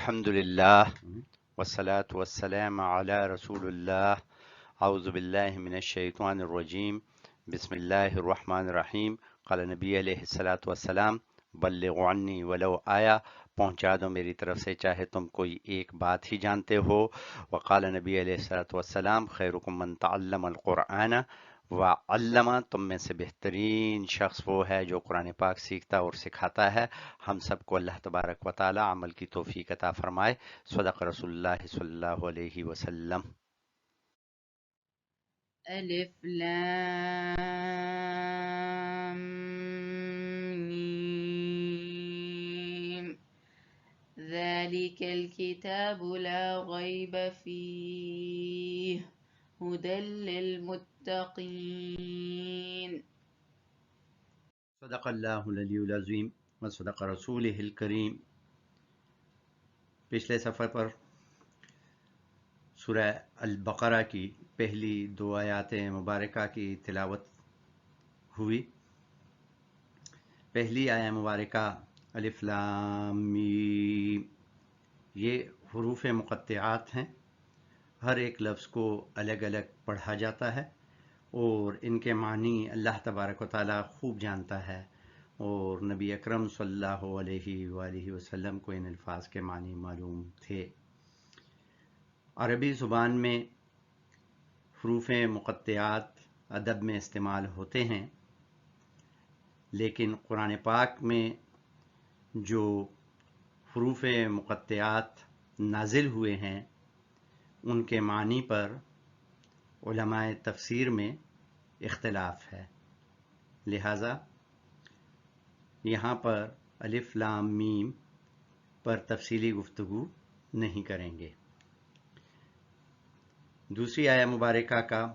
الحمدللہ والصلاة والسلام علی رسول اللہ اعوذ باللہ من الشیطان الرجیم بسم اللہ الرحمن الرحیم قال نبی علیہ الصلاۃ والسلام بلغوا عنی ولو آیا، پہنچا دو میری طرف سے چاہے تم کوئی ایک بات ہی جانتے ہو۔ وقال نبی علیہ الصلاۃ والسلام خیرکم من تعلم القرآن وعلم، تم میں سے بہترین شخص وہ ہے جو قرآن پاک سیکھتا اور سکھاتا ہے۔ ہم سب کو اللہ تبارک و تعالی عمل کی توفیق عطا فرمائے۔ صدق رسول اللہ صلی اللہ علیہ وسلم۔ الف لام میم ذلك الكتاب لا ريب فيه هدى للمتقين۔ صدق اللہ العلی العظیم و صدق رسولہ الکریم۔ پچھلے صفحے پر سورہ البقرہ کی پہلی دو آیات مبارکہ کی تلاوت ہوئی۔ پہلی آیہ مبارکہ الف لام میم، یہ حروف مقطعات ہیں۔ ہر ایک لفظ کو الگ الگ پڑھا جاتا ہے اور ان کے معنی اللہ تبارک و تعالی خوب جانتا ہے، اور نبی اکرم صلی اللہ علیہ وآلہ وسلم کو ان الفاظ کے معنی معلوم تھے۔ عربی زبان میں حروف مقطعات ادب میں استعمال ہوتے ہیں، لیکن قرآن پاک میں جو حروف مقطعات نازل ہوئے ہیں ان کے معنی پر علماء تفسیر میں اختلاف ہے، لہٰذا یہاں پر الف لام میم پر تفصیلی گفتگو نہیں کریں گے۔ دوسری آیہ مبارکہ کا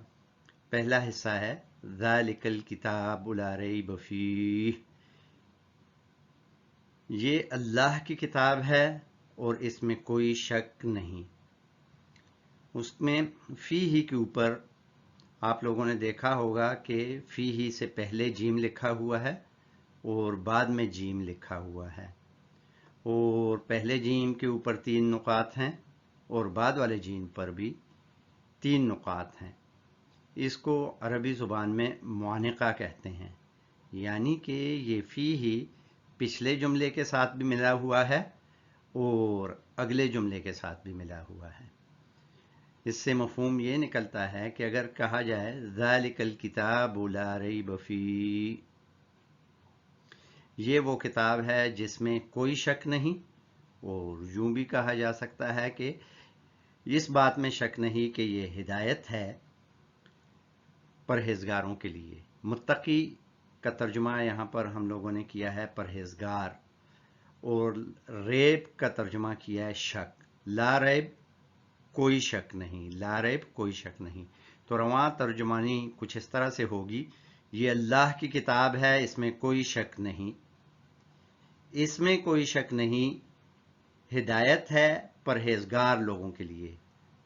پہلا حصہ ہے ذالک الکتاب لا ریب فیہ، یہ اللہ کی کتاب ہے اور اس میں کوئی شک نہیں۔ اس میں فی ہی کے اوپر آپ لوگوں نے دیکھا ہوگا کہ فی ہی سے پہلے جیم لکھا ہوا ہے اور بعد میں جیم لکھا ہوا ہے، اور پہلے جیم کے اوپر 3 نقاط ہیں اور بعد والے جیم پر بھی 3 نقاط ہیں۔ اس کو عربی زبان میں معانقہ کہتے ہیں، یعنی کہ یہ فی ہی پچھلے جملے کے ساتھ بھی ملا ہوا ہے اور اگلے جملے کے ساتھ بھی ملا ہوا ہے۔ اس سے مفہوم یہ نکلتا ہے کہ اگر کہا جائے ذالک الکتاب لا ریب فیہ، یہ وہ کتاب ہے جس میں کوئی شک نہیں، اور یوں بھی کہا جا سکتا ہے کہ اس بات میں شک نہیں کہ یہ ہدایت ہے پرہیزگاروں کے لیے۔ متقی کا ترجمہ یہاں پر ہم لوگوں نے کیا ہے پرہیزگار، اور ریب کا ترجمہ کیا ہے شک۔ لا ریب کوئی شک نہیں، لا ریب کوئی شک نہیں، تو رواں ترجمانی کچھ اس طرح سے ہوگی یہ اللہ کی کتاب ہے، اس میں کوئی شک نہیں، اس میں کوئی شک نہیں، ہدایت ہے پرہیزگار لوگوں کے لیے۔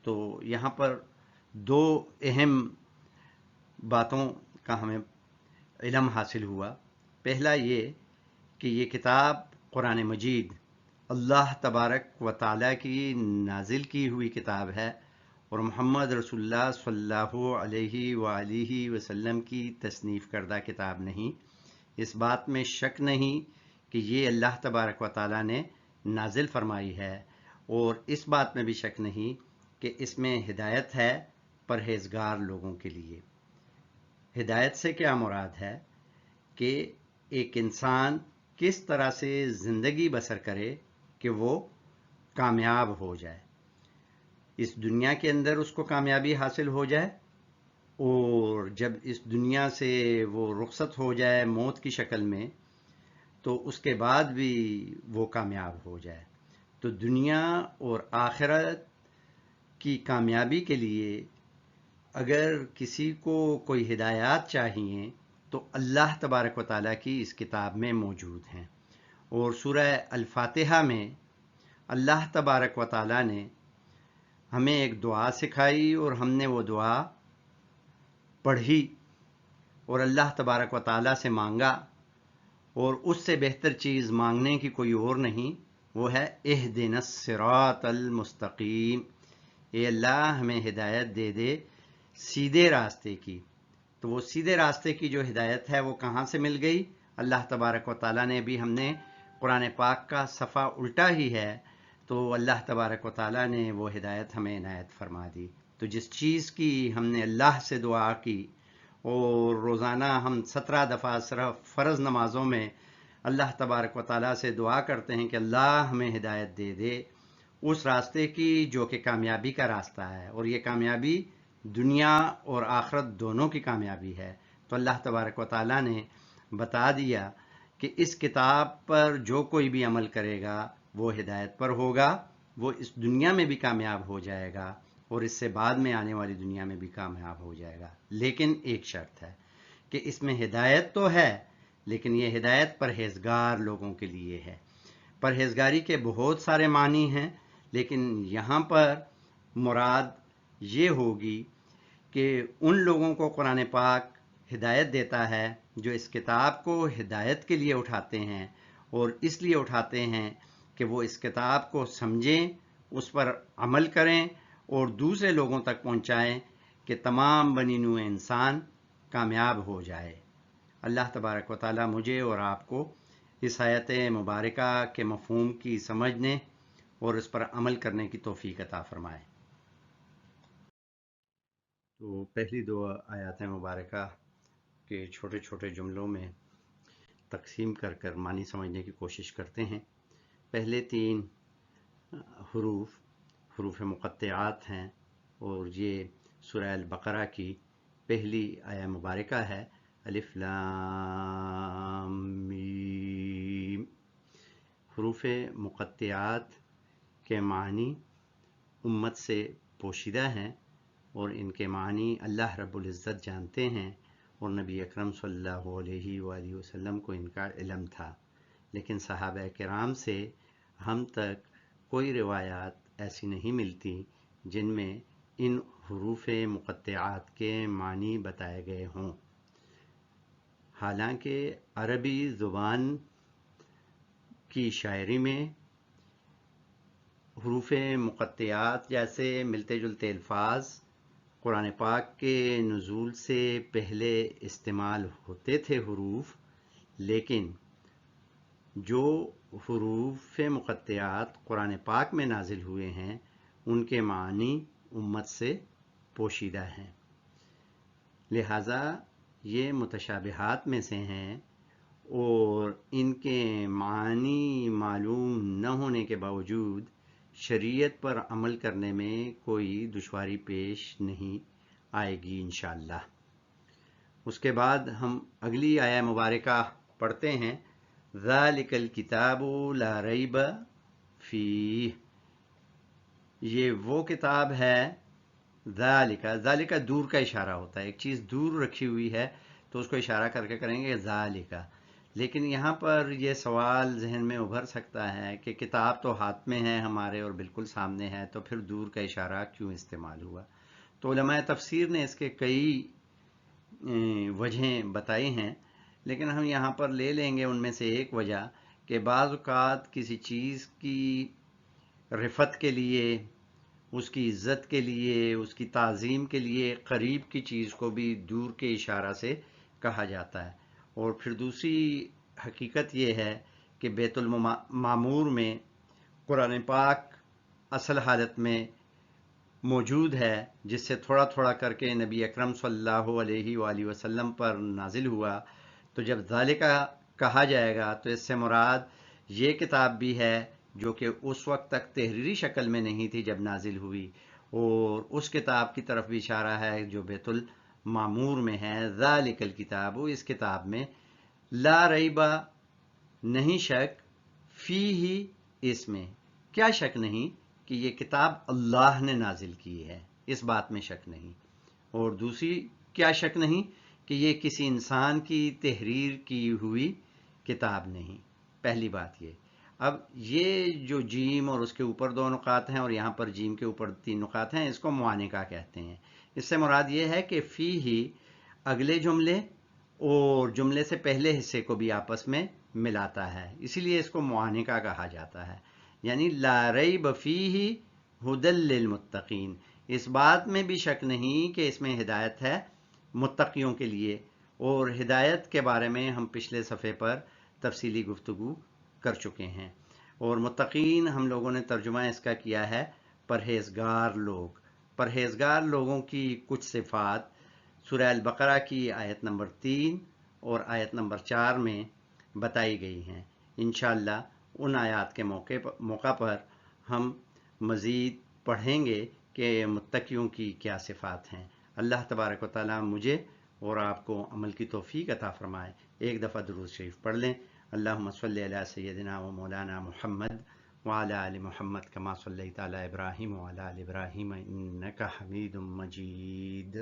تو یہاں پر 2 اہم باتوں کا ہمیں علم حاصل ہوا۔ پہلا یہ کہ یہ کتاب قرآن مجید اللہ تبارک و تعالیٰ کی نازل کی ہوئی کتاب ہے اور محمد رسول اللہ صلی اللہ علیہ وآلہ وسلم کی تصنیف کردہ کتاب نہیں۔ اس بات میں شک نہیں کہ یہ اللہ تبارک و تعالیٰ نے نازل فرمائی ہے، اور اس بات میں بھی شک نہیں کہ اس میں ہدایت ہے پرہیزگار لوگوں کے لیے۔ ہدایت سے کیا مراد ہے کہ ایک انسان کس طرح سے زندگی بسر کرے کہ وہ کامیاب ہو جائے، اس دنیا کے اندر اس کو کامیابی حاصل ہو جائے، اور جب اس دنیا سے وہ رخصت ہو جائے موت کی شکل میں تو اس کے بعد بھی وہ کامیاب ہو جائے۔ تو دنیا اور آخرت کی کامیابی کے لیے اگر کسی کو کوئی ہدایات چاہیے تو اللہ تبارک و تعالیٰ کی اس کتاب میں موجود ہیں۔ اور سورہ الفاتحہ میں اللہ تبارک و تعالیٰ نے ہمیں ایک دعا سکھائی اور ہم نے وہ دعا پڑھی اور اللہ تبارک و تعالیٰ سے مانگا، اور اس سے بہتر چیز مانگنے کی کوئی اور نہیں وہ ہے اہدنا الصراط المستقیم، اے اللہ ہمیں ہدایت دے دے سیدھے راستے کی۔ تو وہ سیدھے راستے کی جو ہدایت ہے وہ کہاں سے مل گئی؟ اللہ تبارک و تعالیٰ نے، بھی ہم نے قرآن پاک کا صفحہ الٹا ہی ہے، تو اللہ تبارک و تعالیٰ نے وہ ہدایت ہمیں عنایت فرما دی۔ تو جس چیز کی ہم نے اللہ سے دعا کی، اور روزانہ ہم 17 دفعہ صرف فرض نمازوں میں اللہ تبارک و تعالیٰ سے دعا کرتے ہیں کہ اللہ ہمیں ہدایت دے دے اس راستے کی جو کہ کامیابی کا راستہ ہے، اور یہ کامیابی دنیا اور آخرت دونوں کی کامیابی ہے۔ تو اللہ تبارک و تعالیٰ نے بتا دیا کہ اس کتاب پر جو کوئی بھی عمل کرے گا وہ ہدایت پر ہوگا، وہ اس دنیا میں بھی کامیاب ہو جائے گا اور اس سے بعد میں آنے والی دنیا میں بھی کامیاب ہو جائے گا۔ لیکن ایک شرط ہے کہ اس میں ہدایت تو ہے، لیکن یہ ہدایت پرہیزگار لوگوں کے لیے ہے۔ پرہیزگاری کے بہت سارے معنی ہیں، لیکن یہاں پر مراد یہ ہوگی کہ ان لوگوں کو قرآن پاک ہدایت دیتا ہے جو اس کتاب کو ہدایت کے لیے اٹھاتے ہیں، اور اس لیے اٹھاتے ہیں کہ وہ اس کتاب کو سمجھیں، اس پر عمل کریں اور دوسرے لوگوں تک پہنچائیں کہ تمام بنی نوع انسان کامیاب ہو جائے۔ اللہ تبارک و تعالیٰ مجھے اور آپ کو اس آیت مبارکہ کے مفہوم کی سمجھنے اور اس پر عمل کرنے کی توفیق عطا فرمائے۔ تو پہلی دو آیات مبارکہ کے چھوٹے چھوٹے جملوں میں تقسیم کر کر معنی سمجھنے کی کوشش کرتے ہیں۔ پہلے 3 حروف مقطعات ہیں، اور یہ سورہ البقرہ کی پہلی آیہ مبارکہ ہے، الف لام میم۔ حروف مقطعات کے معنی امت سے پوشیدہ ہیں، اور ان کے معنی اللہ رب العزت جانتے ہیں، اور نبی اکرم صلی اللہ علیہ وآلہ وسلم کو ان کا علم تھا، لیکن صحابہ کرام سے ہم تک کوئی روایات ایسی نہیں ملتی جن میں ان حروف مقطعات کے معنی بتائے گئے ہوں۔ حالانکہ عربی زبان کی شاعری میں حروف مقطعات جیسے ملتے جلتے الفاظ قرآن پاک کے نزول سے پہلے استعمال ہوتے تھے حروف، لیکن جو حروف مقطعات قرآن پاک میں نازل ہوئے ہیں ان کے معنی امت سے پوشیدہ ہیں، لہٰذا یہ متشابہات میں سے ہیں، اور ان کے معنی معلوم نہ ہونے کے باوجود شریعت پر عمل کرنے میں کوئی دشواری پیش نہیں آئے گی انشاءاللہ۔ اس کے بعد ہم اگلی آیہ مبارکہ پڑھتے ہیں، ذالک الکتاب لا ریب فیہ، یہ وہ کتاب ہے، ذالک دور کا اشارہ ہوتا ہے، ایک چیز دور رکھی ہوئی ہے تو اس کو اشارہ کر کے کریں گے ذالک۔ لیکن یہاں پر یہ سوال ذہن میں ابھر سکتا ہے کہ کتاب تو ہاتھ میں ہے ہمارے اور بالکل سامنے ہے، تو پھر دور کا اشارہ کیوں استعمال ہوا؟ تو علماء تفسیر نے اس کے کئی وجہیں بتائی ہیں، لیکن ہم یہاں پر لے لیں گے ان میں سے ایک وجہ کہ بعض اوقات کسی چیز کی رفعت کے لیے، اس کی عزت کے لیے، اس کی تعظیم کے لیے قریب کی چیز کو بھی دور کے اشارہ سے کہا جاتا ہے۔ اور پھر دوسری حقیقت یہ ہے کہ بیت المعمور میں قرآن پاک اصل حالت میں موجود ہے، جس سے تھوڑا تھوڑا کر کے نبی اکرم صلی اللہ علیہ وآلہ وسلم پر نازل ہوا۔ تو جب ذالکہ کہا جائے گا تو اس سے مراد یہ کتاب بھی ہے جو کہ اس وقت تک تحریری شکل میں نہیں تھی جب نازل ہوئی، اور اس کتاب کی طرف بھی اشارہ ہے جو بیت المعمور میں ہے، ذالک الکتاب، اس کتاب میں لا ریبہ نہیں شک، فیہ اس میں، کیا شک نہیں کہ یہ کتاب اللہ نے نازل کی ہے، اس بات میں شک نہیں۔ اور دوسری کیا شک نہیں کہ یہ کسی انسان کی تحریر کی ہوئی کتاب نہیں، پہلی بات یہ۔ اب یہ جو جیم اور اس کے اوپر 2 نقاط ہیں اور یہاں پر جیم کے اوپر 3 نقاط ہیں، اس کو معانقہ کہتے ہیں۔ اس سے مراد یہ ہے کہ فی ہی اگلے جملے اور جملے سے پہلے حصے کو بھی آپس میں ملاتا ہے، اسی لیے اس کو معانقہ کہا جاتا ہے۔ یعنی لا ریب فیہ ھدی للمتقین، اس بات میں بھی شک نہیں کہ اس میں ہدایت ہے متقیوں کے لیے، اور ہدایت کے بارے میں ہم پچھلے صفحے پر تفصیلی گفتگو کر چکے ہیں۔ اور متقین ہم لوگوں نے ترجمہ اس کا کیا ہے پرہیزگار لوگ۔ پرہیزگار لوگوں کی کچھ صفات سورہ البقرہ کی آیت نمبر 3 اور آیت نمبر 4 میں بتائی گئی ہیں۔ انشاءاللہ ان آیات کے موقع پر ہم مزید پڑھیں گے کہ متقیوں کی کیا صفات ہیں۔ اللہ تبارک و تعالی مجھے اور آپ کو عمل کی توفیق عطا فرمائے۔ ایک دفعہ درود شریف پڑھ لیں۔ اللہم صلی علی سیدنا و مولانا محمد وعلی آل محمد کما صلیت علی ابراہیم وعلی آل ابراہیم انک حمید مجید۔